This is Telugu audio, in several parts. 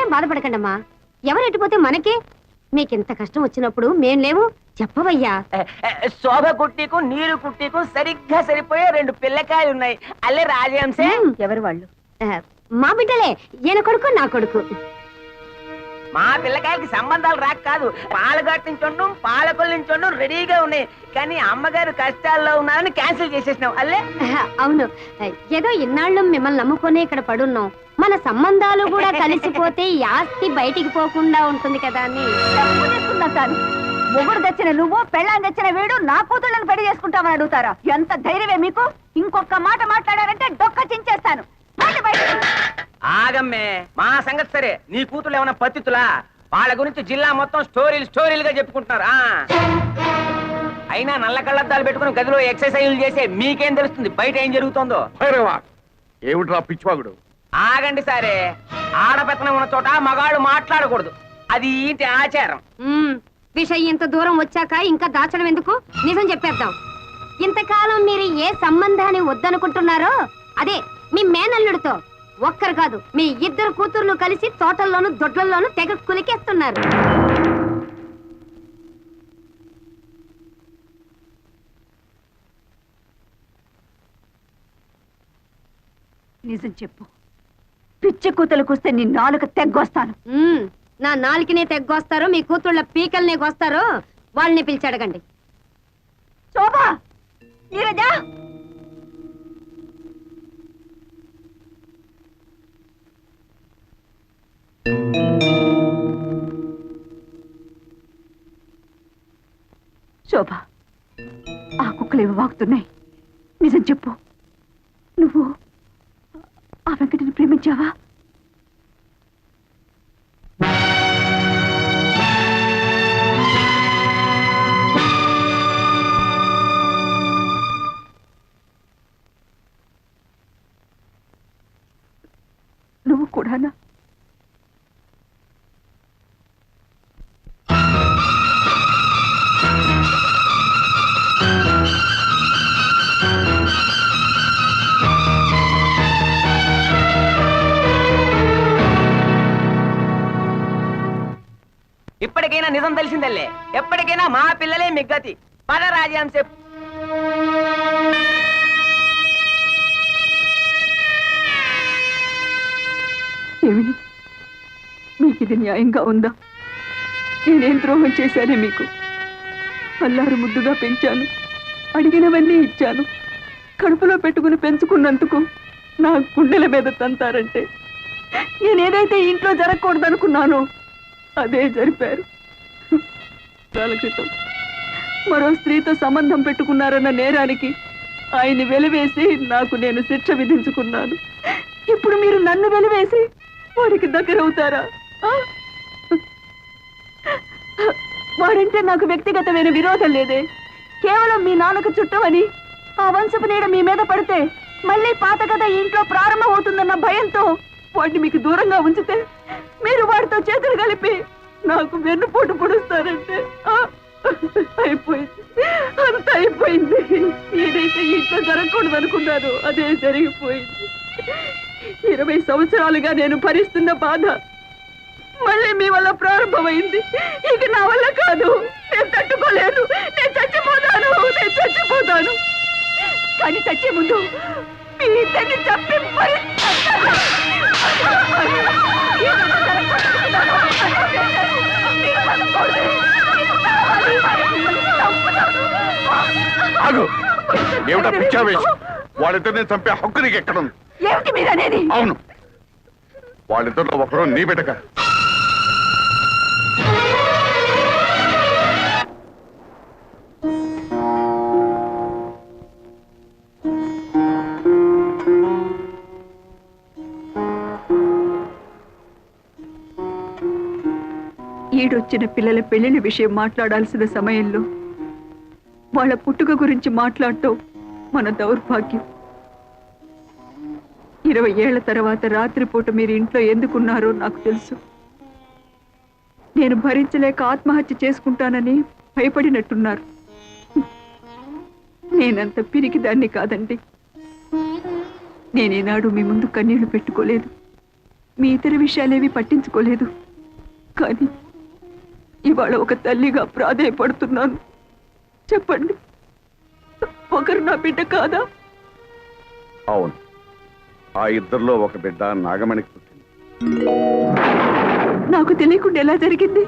మీరేం బాధపడకండి అమ్మా. ఎవరు ఎట్టుపోతే మనకే. మీకింత కష్టం వచ్చినప్పుడు మేం లేవు చెప్పవయ్యా. శోభ కుట్టికు నీరు కుట్టికు సరిగ్గా సరిపోయే 2 పిల్లకాయలు ఉన్నాయి. అల్లే రాజహంసే. ఎవరు వాళ్ళు? మా బిడ్డలే. ఈయన కొడుకు నా కొడుకు. మా పిల్లకాయలకి సంబంధాలు రాక కాదు, పాలగట్టు నుంచి పాలకొల్లు నుంచి రెడీగా ఉన్నాయి. కానీ అమ్మగారు కష్టాల్లో ఉన్నారని క్యాన్సిల్ చేసేసినాం. అల్లే అవును, ఏదో ఇన్నాళ్ళు మిమ్మల్ని నమ్ముకొని ఇక్కడ పడున్నాం. మన సంబంధాలు కూడా కలిసిపోతే ఈ ఆస్తి బయటికి పోకుండా ఉంటుంది కదా అని తీసుకున్నాను. మొగుడు తెచ్చిన నువ్వు, పెళ్ళాన్ని తెచ్చిన వీడు నా కూతుళ్ళని పెళ్లి చేసుకుంటామని అడుగుతారా? ఎంత ధైర్యమే మీకు? ఇంకొక మాట మాట్లాడారంటే డొక్క చించేస్తాను. ఆగమ్మే, మా సంగతి సరే. నీ కూతురు ఏమన్నా పత్తితులా? వాళ్ళ గురించి జిల్లా మొత్తం స్టోరీలుగా చెప్పుకుంటున్నారు. అయినా నల్ల కళ్ళద్దాలు పెట్టుకుని గదిలో ఎక్సర్సైజులు చేసే మీకేం తెలుస్తుంది బయట ఏం జరుగుతుందో? ఏమిట్రా పిచ్చివాగుడు? ఆగండి సరే. ఆడపెత్తనం ఉన్న చోట మగాళ్ళు మాట్లాడకూడదు. అది ఇంటి ఆచారం. విషయం ఇంత దూరం వచ్చాక ఇంకా దాచడం ఎందుకు? నిజం చెప్పేద్దాం. ఇంతకాలం మీరు ఏ సంబంధాన్ని వద్దనుకుంటున్నారో అదే మీ మేనల్లుడితో. ఒక్కరు కాదు, మీ 2 కూతుర్లు కలిసి తోటల్లోనూ దొడ్లల్లోనూ తెగ కులికేస్తున్నారు. నిజం చెప్పు. పిచ్చి కూతురు కూస్తే నీ నాలుక తెగ్గొస్తాను. నా నాలుకనే తెగ్గొస్తారో మీ కూతుళ్ళ పీకల్నే కోస్తారో వాళ్ళని పిలిచి అడగండి. శోభా, నీరజా, శోభ, ఆ కుక్కలు ఏమి వాగుతున్నాయి? నిజం చెప్పు. నువ్వు ఆ వెంకటిని ప్రేమించావా? నువ్వు కూడానా? ఇప్పటికైనా నిజం తెలిసిందల్లే. ఎప్పటికైనా మా పిల్లలే మిగ్గతి. పద రాజహంసే. ఏమిని, మీకు ఇది న్యాయంగా ఉందా? నేనేం ద్రోహం చేశానే మీకు? అల్లారు ముద్దుగా పెంచాను, అడిగినవన్నీ ఇచ్చాను. కడుపులో పెట్టుకుని పెంచుకున్నందుకు నా గుండెల మీద తంతారంటే నేనేదైతే ఇంట్లో జరగకూడదనుకున్నానో అదే జరిపారు. కాల క్రితం మరో స్త్రీతో సంబంధం పెట్టుకున్నారన్న నేరానికి ఆయన్ని వెలివేసి నాకు నేను శిక్ష విధించుకున్నాను. ఇప్పుడు మీరు నన్ను వెలివేసి వాడికి దగ్గరవుతారా? వాడంటే నాకు వ్యక్తిగతమైన విరోధం లేదే. కేవలం మీ నాన్నకు చుట్టమని ఆ వంశపు నీడ మీ మీద పడితే మళ్ళీ పాత కథ ఇంట్లో ప్రారంభమవుతుందన్న భయంతో వాడిని మీకు దూరంగా ఉంచితే మీరు వాడితో చేతులు కలిపి నాకు వెన్నుపోటు పొడుస్తారంటే అయిపోయింది, అంత అయిపోయింది. ఏదైతే ఇంట్లో జరగకూడదు అనుకున్నారో అదే జరిగిపోయింది. 20 సంవత్సరాలుగా నేను భరిస్తున్న బాధ మళ్ళీ మీ వల్ల ప్రారంభమైంది. ఇక నా వల్ల కాదు, నేను తట్టుకోలేను. నేను చచ్చిపోతాను. కానీ చచ్చే ముందు మీ ఇద్దరిని చంపి ఏమిటా పిచ్చావేశం? వాళ్ళిద్దరిని చంపే హక్కు నీకు ఎక్కడుంది? ఏమిటి మీరు అనేది? అవును, వాళ్ళిద్దరిలో ఒకరు నీ బిడ్డక. ఈడొచ్చిన పిల్లల పెళ్లిళ్ళ విషయం మాట్లాడాల్సిన సమయంలో వాళ్ళ పుట్టుక గురించి మాట్లాడటం మన దౌర్భాగ్యం. 20 ఏళ్ల తర్వాత రాత్రిపూట మీరు ఇంట్లో ఎందుకున్నారో నాకు తెలుసు. నేను భరించలేక ఆత్మహత్య చేసుకుంటానని భయపడినట్టున్నారు. నేనంత పిరికిదాన్ని కాదండి. నేనేనాడు మీ ముందు కన్నీళ్లు పెట్టుకోలేదు. మీ ఇతర విషయాలేవి పట్టించుకోలేదు. కానీ ఇవాళ ఒక తల్లిగా ప్రాధేయపడుతున్నాను. చెప్పండి, ఒకరు నా బిడ్డ కాదా? అవును, ఆ ఇద్దరిలో ఒక బిడ్డ నాగమణికి పుట్టింది. నాకు తెలియకుండా ఎలా జరిగింది?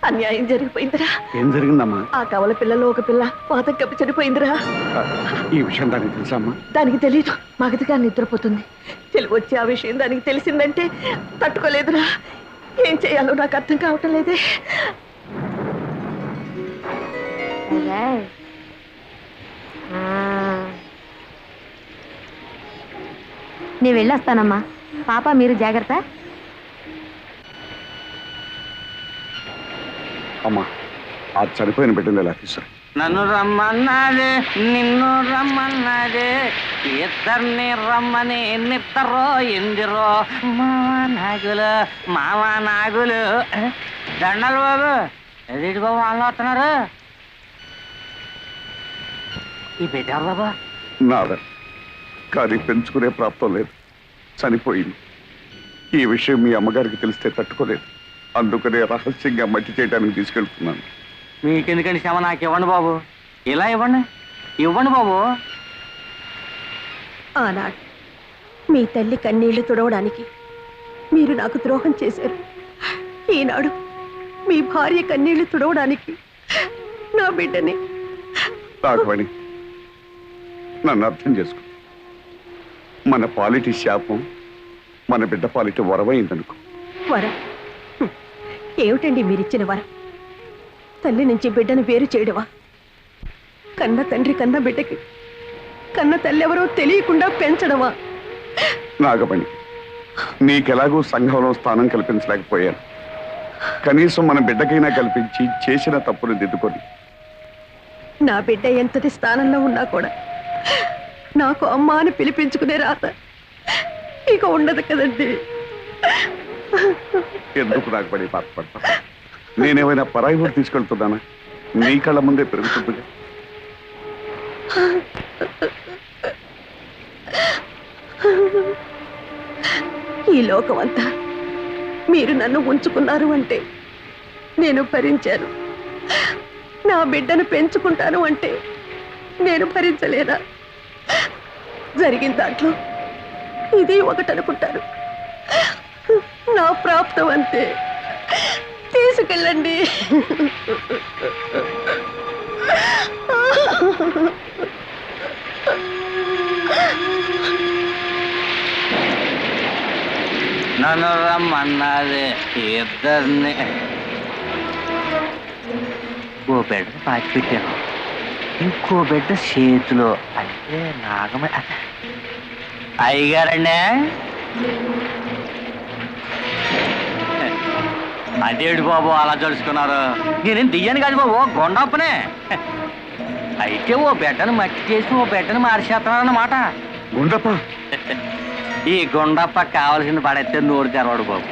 అన్యాయం జరిగిపోయిందిరా. ఏం జరిగిందమ్మా? ఆ కవల పిల్లలో ఒక పిల్ల పాత కప్పి చనిపోయిందిరా. ఈ విషయం దానికి తెలుసమ్మా? దానికి తెలీదు. మగతిగా నిద్రపోతుంది. తెలివి వచ్చి ఆ విషయం దానికి తెలిసిందంటే తట్టుకోలేదురా. ఏం చేయాలో నాకు అర్థం కావటం లేదే. నీ వెళ్ళొస్తానమ్మా. పాప మీరు జాగ్రత్త. అమ్మా, ఆ చనిపోయిన బిడ్డను ఎలా తీసుకురా. నన్ను రమ్మన్నాడే, నిన్ను రమ్మన్నాడే, ఇద్దరిని రమ్మని నిద్దరో ఎందిరో మావా నాగులు దండలు బాబు. ఎదుటి బాబు వాళ్ళు వస్తున్నారు. ఈ బిడ్డ బాబా నాదే, కానీ పెంచుకునే ప్రాప్తం లేదు, చనిపోయింది. ఈ విషయం మీ అమ్మగారికి తెలిస్తే తట్టుకోలేదు. అందుకనే రహస్యంగా మట్టి చేయడానికి తీసుకెళ్తున్నాను. మీకెందుకండి శ్రమ, నాకు ఇవ్వండి బాబు. ఇలా ఇవ్వండి, ఇవ్వండి బాబు. ఆనాడు మీ తల్లి కన్నీళ్లు తుడవడానికి మీరు నాకు ద్రోహం చేశారు. ఈనాడు మీ భార్య కన్నీళ్లు తుడవడానికి నా బిడ్డని. రాఘవణి, నన్ను అర్థం చేసుకో. మన పాలిటి శాపం మన బిడ్డ పాలిటి వరమైందనుకో. వరం ఏమిటండి మీరిచ్చిన వరం? తల్లి నుంచి బిడ్డను వేరు చేయడమా? కన్న తండ్రి కన్న బిడ్డకి కన్న తల్లి ఎవరో తెలియకుండా పెంచడమా? నాగమణి, నీకెలాగూ సంఘంలో స్థానం కల్పించలేకపోయాను. కనీసం మన బిడ్డకైనా కల్పించి చేసిన తప్పును దిద్దుకొని. నా బిడ్డ ఎంతటి స్థానంలో ఉన్నా కూడా నాకు అమ్మ అని పిలిపించుకునే రాత ఇక ఉండదు కదండి. ఎందుకు నాగమణి బాధపడతా? నేనేమైనా పరాయి ఊరు తీసుకెళ్తున్నానా? నీ కళ్ళ ముందే పెరుగుతుందిగా. ఈ లోకమంతా మీరు నన్ను ఉంచుకున్నారు అంటే నేను భరించాను. నా బిడ్డను పెంచుకుంటాను అంటే నేను భరించలేదా? జరిగిన దాంట్లో ఇది ఒకటి అనుకుంటారు. నా ప్రాప్తం అంతే. తీసుకెళ్ళండి. నన్ను రమ్మన్నది ఇద్దరిని. ఓ బిడ్డ పాచి పెట్టాను, ఇంకో బిడ్డ చేతిలో. అంటే నాగమే. అయ్యగారండి, అదేడు బాబు అలా జడుచుకున్నారు? నేనేం దియ్యాను కాదు బాబు, గొండప్పనే. అయితే ఓ బిడ్డను మట్టి చేసి ఓ బిడ్డను మార్చేస్తున్నారన్నమాట. గుండప్ప, ఈ గుండప్ప కావలసింది పడైతే నోరు తెరవాడు బాబు.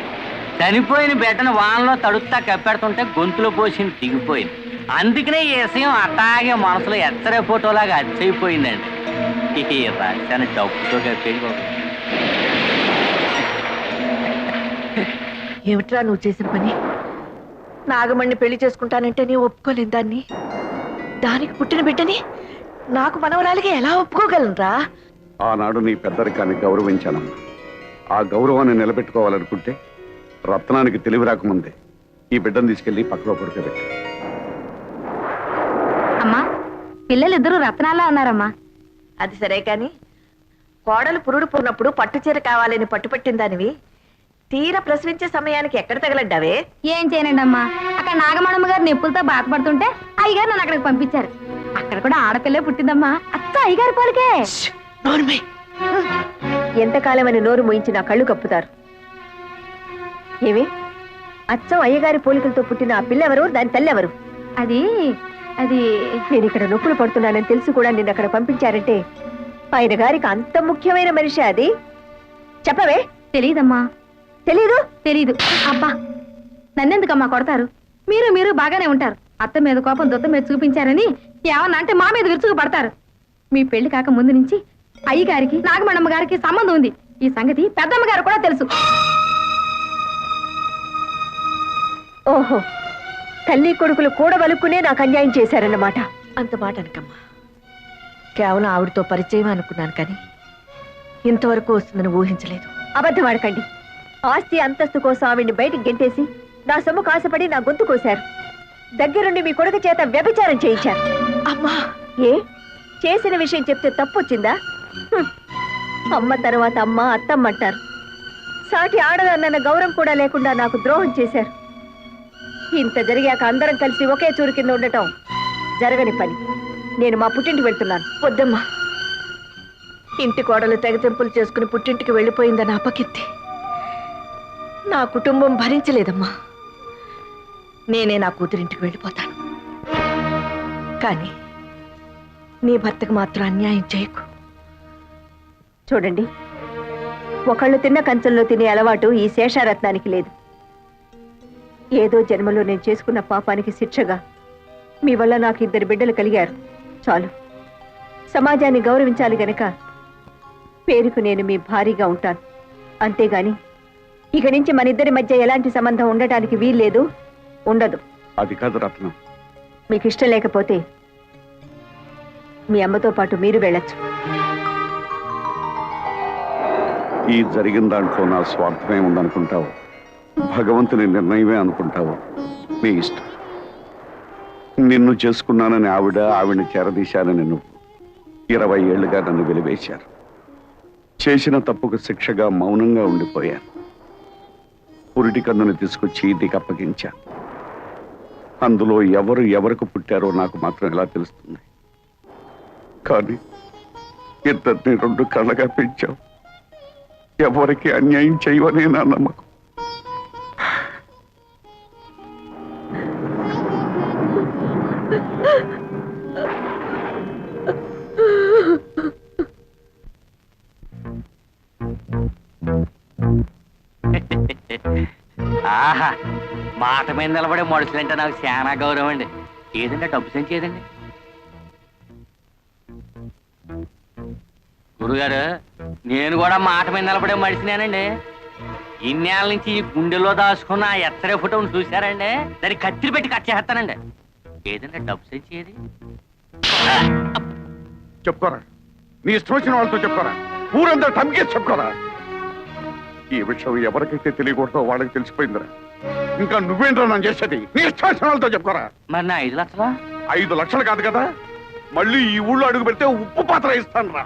చనిపోయిన బిడ్డను వానలో తడుపుతా కప్పెడుతుంటే గొంతులో పోసింది దిగిపోయింది. అందుకనే ఈ విషయం అట్టాగే మనసులో ఎత్తరే ఫోటోలాగా అచ్చయిపోయిందండి. ఈ రాశాను డబ్బుతో కప్పేది బాబు. ఏమిట్రా నువ్వు చేసిన పని? నాగమణ్ణి పెళ్లి చేసుకుంటానంటే నీ ఒప్పుకోలేను దాన్ని. దానికి పుట్టిన బిడ్డని నాకు మనవరాలిగా ఎలా ఒప్పుకోగలనురా? ఆనాడు నీ పెద్దరికాన్ని గౌరవించానమ్మా. ఆ గౌరవాన్ని నిలబెట్టుకోవాలనుకుంటే రత్నానికి తెలివి రాకముందే ఈ బిడ్డను తీసుకెళ్లి పక్కలో పడుకోబెట్టు. అమ్మా, పిల్లలిద్దరూ రత్నాలా ఉన్నారమ్మా. అది సరే కాని కోడలు పురుడు పోనప్పుడు పట్టుచీర కావాలని పట్టుపట్టిన దానివి తీర ప్రసవించే సమయానికి ఎక్కడ తగలడ్డావే? ఏం చేయనండి అమ్మా, అక్కడ నాగమణమ్మ గారు నొప్పులతో బాధపడుతుంటే అయ్యగారు నన్ను అక్కడికి పంపించారు. అక్కడ కూడా ఆడపిల్లే పుట్టిందమ్మా. అత్త అయ్యగారి పోలికే. ఎంతకాలం అని నోరు మోయించి నా కళ్ళు కప్పుతారు. ఏమి అచ్చం అయ్యగారి పోలికలతో పుట్టిన ఆ పిల్లెవరు, దాని తల్లెవరు? అది అది నేను ఇక్కడ నొప్పులు పడుతున్నానని తెలిసి కూడా నిన్ను అక్కడ పంపించారంటే ఆయన గారికి అంత ముఖ్యమైన మనిషి అది? చెప్పవే. తెలీదమ్మా. తెలీదు? తెలీదు. అబ్బా, నన్నెందుకమ్మా కొడతారు? మీరు బాగానే ఉంటారు. అత్త మీద కోపం దొత్త మీద చూపించారని ఏమన్నా అంటే మా మీద విరుచుకు పడతారు. మీ పెళ్లి కాక ముందు నుంచి అయ్యగారికి నాగమణమ్మ గారికి సంబంధం ఉంది. ఈ సంగతి పెద్దమ్మ గారు కూడా తెలుసు. ఓహో, తల్లి కొడుకులు కూడబలుక్కునే నాకు అన్యాయం చేశారన్నమాట. అంత మాట అనకమ్మా. కేవలం ఆవిడతో పరిచయం అనుకున్నాను కానీ ఇంతవరకు వస్తుందని ఊహించలేదు. అబద్ధం ఆడకండి. ఆస్తి అంతస్తు కోసం ఆవిడ్ని బయటికి గెంటేసి నా సొమ్ము కాసపడి నా గొంతు కోశారు. దగ్గరుండి మీ కొడుకు చేత వ్యభిచారం చేయించారు. అమ్మా, ఏ చేసిన విషయం చెప్తే తప్పు వచ్చిందా? అమ్మ తర్వాత అమ్మ అత్తమ్మ అంటారు. సాటి ఆడదన్న గౌరవం కూడా లేకుండా నాకు ద్రోహం చేశారు. ఇంత జరిగాక అందరం కలిసి ఒకే చూరు కింద ఉండటం జరగని పని. నేను మా పుట్టింటికి వెళ్తున్నాను. వద్దమ్మా. ఇంటి కోడలు తెగతెంపులు చేసుకుని పుట్టింటికి వెళ్ళిపోయిందని అపకీర్తి నా కుటుంబం భరించలేదమ్మా. నేనే నా కూతురింటికి వెళ్ళిపోతాను. కానీ నీ భర్తకు మాత్రం అన్యాయం చేయకు. చూడండి, ఒకళ్ళు తిన్న కంచంలో తినే అలవాటు ఈ శేషారత్నానికి లేదు. ఏదో జన్మలో నేను చేసుకున్న పాపానికి శిక్షగా మీ వల్ల నాకు 2 బిడ్డలు కలిగారు. చాలు. సమాజాన్ని గౌరవించాలి గనక పేరుకు నేను మీ భారీగా ఉంటాను. అంతేగాని ఇక నుంచి మన ఇద్దరి మధ్య ఎలాంటి సంబంధం ఉండటానికి వీల్లేదు, ఉండదు. అది కాదు రత్నం. మీకు ఇష్టం లేకపోతే మీ అమ్మతో పాటు మీరు వెళ్ళొచ్చు. ఈ జరిగిన దాంట్లో నా స్వార్థమే ఉందనుకుంటావు, భగవంతుని నిర్ణయమే అనుకుంటావు, నీ ఇష్టం. నిన్ను చేసుకున్నానని ఆవిడ్ని చేరదీశానని నువ్వు 20 ఏళ్లుగా నన్ను వెలివేశారు. చేసిన తప్పుకు శిక్షగా మౌనంగా ఉండిపోయాను. పురిటి కన్నుని తీసుకొచ్చి నీకు అప్పగించాను. అందులో ఎవరు ఎవరికి పుట్టారో నాకు మాత్రం ఎలా తెలుస్తుంది? కానీ ఇద్దరిని 2 కళ్ళగా పెంచావు. ఎవరికి అన్యాయం చేయవనే నా నమ్మకం. ఆహా, మాట మీద నిలబడే మనుషులంటే నాకు చాలా గౌరవం అండి. ఏదంటే డబ్బు సంచి ఏదండి? గురుగారు, నేను కూడా మాట మీద నిలబడే మనిషినేనండి. ఇన్నేళ్ళ నుంచి ఈ గుండెలో దాచుకున్న ఆ ఎత్తరే ఫోటోను చూశారండి, దాన్ని కత్తిరి పెట్టి కట్ చేస్తానండి. ఏదంటే డబ్బు సంచి ఏది? చెప్పుకోరా, నీ ఇష్టం వచ్చిన వాళ్ళతో చెప్పుకోరా, ఊరంతా టమ్కేసి చెప్పుకోరా. ఈ విషయం ఎవరికైతే తెలియకూడదో వాళ్ళకి తెలిసిపోయిందిరా. ఇంకా నువ్వేంట్రా నన్ను చేసేది? నీ ఇష్టం వచ్చిన వాళ్ళతో చెప్పుకోరా. మరి నా 5 లక్షలా? 5 లక్షలు కాదు కదా, మళ్ళీ ఈ ఊళ్ళో అడుగు పెడితే ఉప్పు పాత్ర ఇస్తాను రా.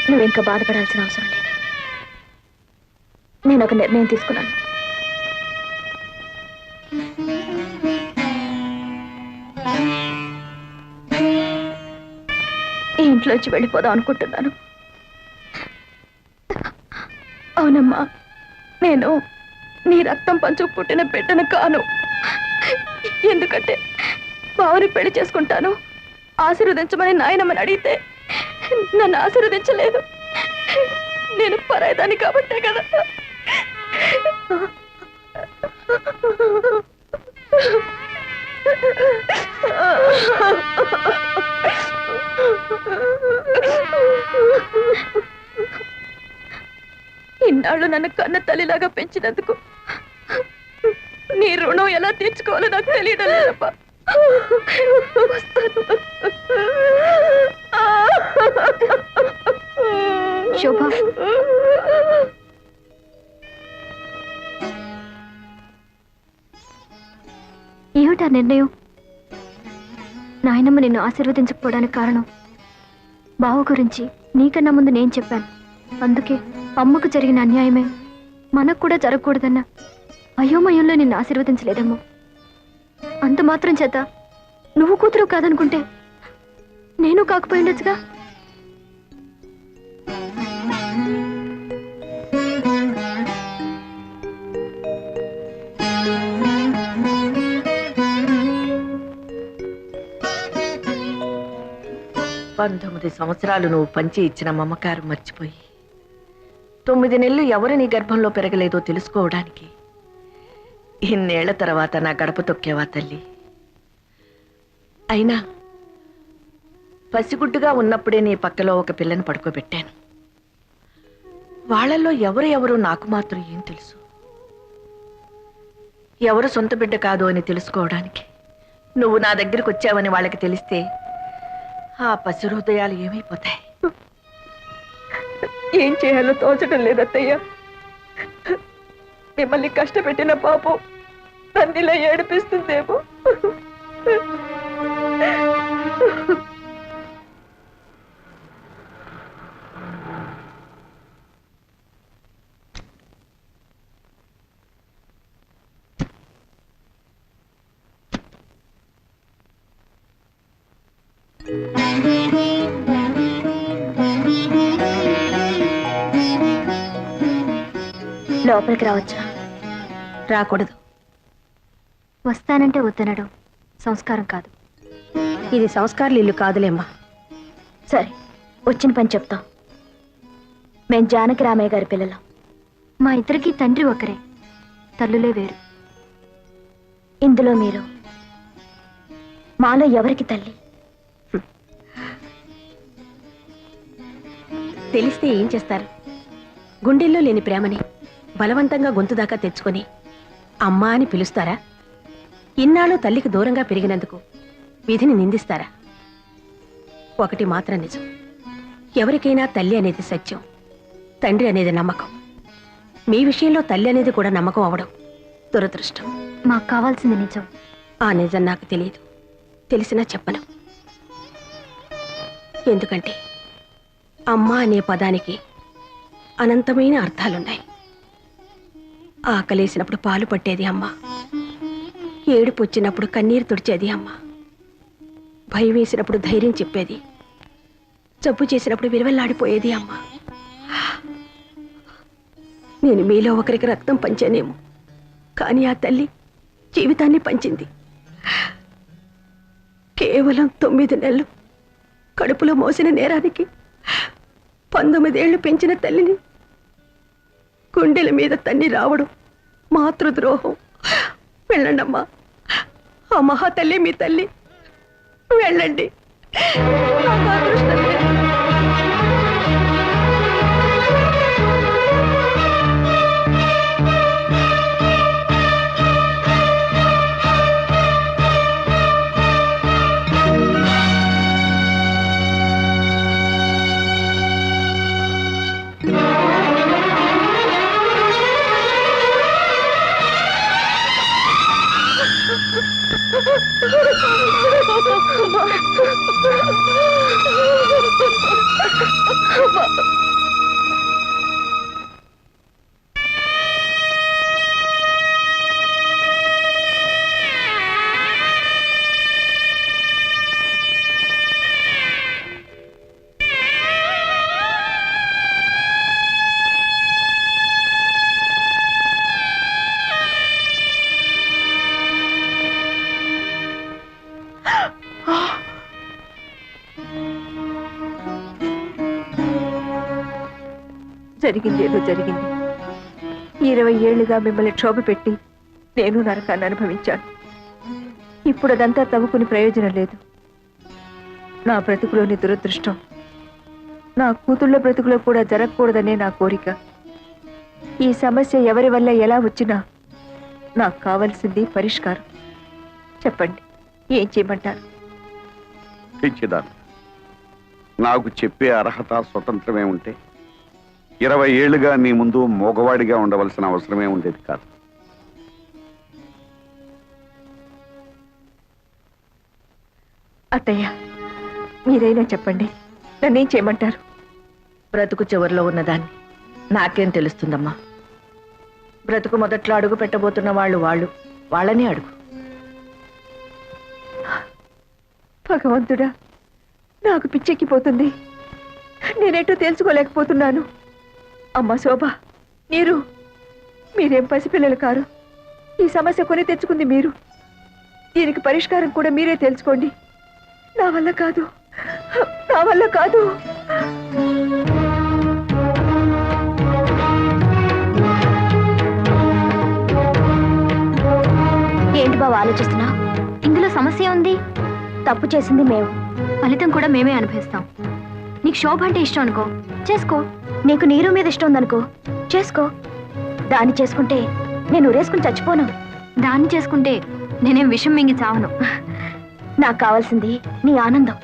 నువ్వు ఇంకా బాధపడాల్సిన అవసరం లేదు. నేను ఒక నిర్ణయం తీసుకున్నాను. ఈ ఇంట్లోంచి వెళ్ళిపోదాం అనుకుంటున్నాను. అవునమ్మా, నేను నీ రక్తం పంచుకు పుట్టిన బిడ్డను కాను. ఎందుకంటే బావుని పెళ్లి చేసుకుంటాను ఆశీర్వదించమని నాయనమ్మని అడిగితే నన్ను ఆశీర్వదించలేదు. నేను పరాయిదాన్ని కాబట్టే కదా. ఇన్నాళ్ళు నన్ను కన్న తల్లిలాగా పెంచినందుకు నీ రుణం ఎలా తీర్చుకోవాలో నాకు తెలియడం లేదప్పా. శోభ, ఏమిటా నిర్ణయం? నాయనమ్మ నిన్ను ఆశీర్వదించకపోవడానికి కారణం బావ గురించి నీకన్నా ముందు నేను చెప్పాను. అందుకే అమ్మకు జరిగిన అన్యాయమే మనకు కూడా జరగకూడదన్న అయోమయంలో నిన్ను ఆశీర్వదించలేదేమో. అంత మాత్రం చేత నువ్వు కూతురు కాదనుకుంటే నేను కాకపోయిండొచ్చుగా. 19 సంవత్సరాలు నువ్వు పంచి ఇచ్చిన మమకారం మర్చిపోయి 9 నెలలు ఎవరు నీ గర్భంలో పెరగలేదో తెలుసుకోవడానికి ఇన్నేళ్ల తర్వాత నా గడప తొక్కేవా తల్లి. అయినా పసిగుడ్డుగా ఉన్నప్పుడే నీ పక్కలో ఒక పిల్లని పడుకోబెట్టాను. వాళ్ళల్లో ఎవరు నాకు మాత్రం ఏం తెలుసు? ఎవరు సొంత బిడ్డ కాదు అని తెలుసుకోవడానికి నువ్వు నా దగ్గరికి వచ్చావని వాళ్ళకి తెలిస్తే ఆ పసి హృదయాలు ఏమైపోతాయి? ఏం చేయాలో తోచడం లేదత్తయ్య. మిమ్మల్ని కష్టపెట్టిన పాపం నన్నిలా ఏడిపిస్తుందేమో. లోపలికి రావచ్చా? రాకూడదు. వస్తానంటే వద్దనడం సంస్కారం కాదు. ఇది సంస్కారాలు ఇల్లు కాదులేమ్మా. సరే, వచ్చిన పని చెప్తాం. మేం జానకి రామయ్య గారి పిల్లలం. మా ఇద్దరికి తండ్రి ఒకరే, తల్లులే వేరు. ఇందులో మీరు మాలో ఎవరికి తల్లి? తెలిస్తే ఏం చేస్తారు? గుండెల్లో లేని ప్రేమని బలవంతంగా గొంతు దాకా తెచ్చుకొని అమ్మా అని పిలుస్తారా? ఇన్నాళ్ళు తల్లికి దూరంగా పెరిగినందుకు విధిని నిందిస్తారా? ఒకటి మాత్రం నిజం, ఎవరికైనా తల్లి అనేది సత్యం, తండ్రి అనేది నమ్మకం. మీ విషయంలో తల్లి అనేది కూడా నమ్మకం అవడం దురదృష్టం. మాకు కావాల్సింది నిజం. ఆ నిజం నాకు తెలియదు, తెలిసినా చెప్పను. ఎందుకంటే అమ్మ అనే పదానికి అనంతమైన అర్థాలున్నాయి. ఆకలేసినప్పుడు పాలు పట్టేది అమ్మ, ఏడుపు వచ్చినప్పుడు కన్నీరు తుడిచేది అమ్మ, భయం వేసినప్పుడు ధైర్యం చెప్పేది, జబ్బు చేసినప్పుడు విలువెల్లాడిపోయేది అమ్మ. నేను మీలో ఒకరికి రక్తం పంచానేమో, కానీ ఆ తల్లి జీవితాన్ని పంచింది. కేవలం 9 నెలలు కడుపులో మోసిన నేరానికి 19 ఏళ్లు పెంచిన తల్లిని గుండెల మీద తన్ని రావడం మాతృద్రోహం. వెళ్ళండమ్మా, ఆ మహాతల్లి మీ తల్లి. వెళ్ళండి. నాకు అదృష్టం లేదు. జరిగింది ఏదో జరిగింది. 20 ఏళ్లుగా మిమ్మల్ని క్షోభ పెట్టి నేను నరకాన్ని అనుభవించాను. ఇప్పుడు అదంతా తవ్వుకుని ప్రయోజనం లేదు. నా బ్రతుకులోని దురదృష్టం నా కూతుళ్ళ బ్రతుకులో కూడా జరగకూడదనే నా కోరిక. ఈ సమస్య ఎవరి వల్ల ఎలా వచ్చినా నాకు కావలసింది పరిష్కారం. చెప్పండి, ఏం చేయమంటారు? పిచ్చిదాన్ని, నాకు చెప్పే అర్హత స్వతంత్రమే ఉంటే 20 ఏళ్లుగా నీ ముందు మోగవాడిగా ఉండవలసిన అవసరమే ఉండేది కాదు. అత్తయ్య, మీరైనా చెప్పండి, నన్నేం చేయమంటారు? బ్రతుకు చివరిలో ఉన్నదాన్ని నాకేం తెలుస్తుందమ్మా? బ్రతుకు మొదట్లో అడుగు పెట్టబోతున్న వాళ్ళనే అడుగు. భగవంతుడా, నాకు పిచ్చెక్కిపోతుంది. నేనేటో తెలుసుకోలేకపోతున్నాను. అమ్మ శోభ, మీరేం పసిపిల్లలు కారు. ఈ సమస్య కొని తెచ్చుకుంది మీరు. దీనికి పరిష్కారం కూడా మీరే తెలుసుకోండి. నా వల్ల కాదు. నా వల్ల కాదు. ఏంటి బావ ఆలోచిస్తున్నా? ఇందులో సమస్య ఉంది. తప్పు చేసింది మేము, ఫలితం కూడా మేమే అనుభవిస్తాం. నీకు శోభ అంటే ఇష్టం అనుకో, చేసుకో. నీకు నీరు మీద ఇష్టం ఉందనుకో, చేసుకో. దాన్ని చేసుకుంటే నేను ఉరేసుకుని చచ్చిపోను. దాన్ని చేసుకుంటే నేనేం విషం మింగి చావను. నాకు కావాల్సింది నీ ఆనందం.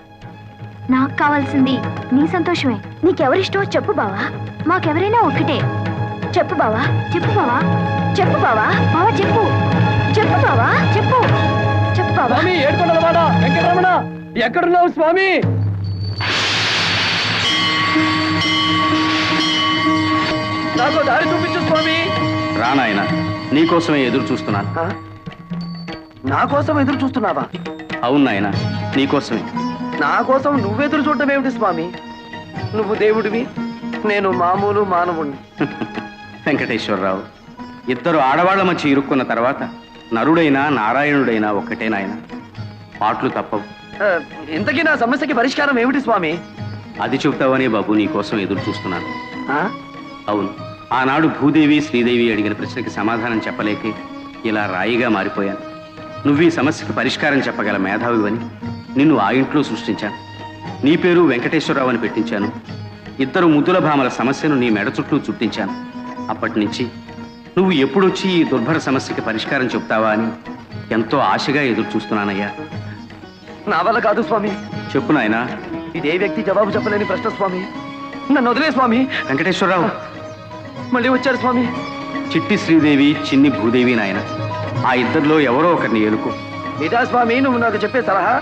నాకు కావాల్సింది నీ సంతోషమే. నీకెవరిష్టమో చెప్పు బావా. మాకెవరైనా ఒక్కటే. చెప్పు బావా, చెప్పు బావా, చెప్పు బావా. బావా చెప్పు, చెప్పు బావా, చెప్పు, చెప్పు బావా. ఏడుకొండలవాడ వెంకటరమణ, ఎక్కడున్నావు స్వామి? నాకు దారి చూపించు స్వామి. రానాయన, నీకోసమే ఎదురు చూస్తున్నాను. నా కోసం ఎదురు చూస్తున్నావా? అవును నాయన, నీకోసమే. నా కోసం నువ్వెదురు చూడటం ఏమిటి స్వామి? నువ్వు దేవుడివి, నేను మామూలు మానవుణ్ణి. వెంకటేశ్వరరావు, ఇద్దరు ఆడవాళ్ల మధ్య ఇరుక్కున్న తర్వాత నరుడైనా నారాయణుడైనా ఒక్కటే నాయన. పాటలు తప్పవు. ఇంతకీ నా సమస్యకి పరిష్కారం ఏమిటి స్వామి? అది చెబుతావనే బాబు నీకోసం ఎదురు చూస్తున్నాను. ఆ? అవును, ఆనాడు భూదేవి శ్రీదేవి అడిగిన ప్రశ్నకి సమాధానం చెప్పలేకే ఇలా రాయిగా మారిపోయాను. నువ్వు ఈ సమస్యకి పరిష్కారం చెప్పగల మేధావివని నిన్ను ఆ ఇంట్లో సృష్టించాను. నీ పేరు వెంకటేశ్వరరావు అని పెట్టించాను. ఇద్దరు ముద్దుల భామల సమస్యను నీ మెడ చుట్టూ చుట్టించాను. అప్పటి నుంచి నువ్వు ఎప్పుడొచ్చి ఈ దుర్భర సమస్యకి పరిష్కారం చెప్తావా అని ఎంతో ఆశగా ఎదురు చూస్తున్నానయ్యా. నా వల్ల కాదు స్వామి. చెప్పు నాయనా. ఇదే వ్యక్తి జవాబు చెప్పలేని ప్రశ్న స్వామి. నన్ను వదిలే స్వామి. వెంకటేశ్వరరావు, మళ్ళీ వచ్చారు స్వామి. చిట్టి శ్రీదేవి, చిన్ని భూదేవి నాయన. ఆ ఇద్దరిలో ఎవరో ఒకరిని ఎలుకో. ఇదా స్వామి నువ్వు నాకు చెప్పే సలహా?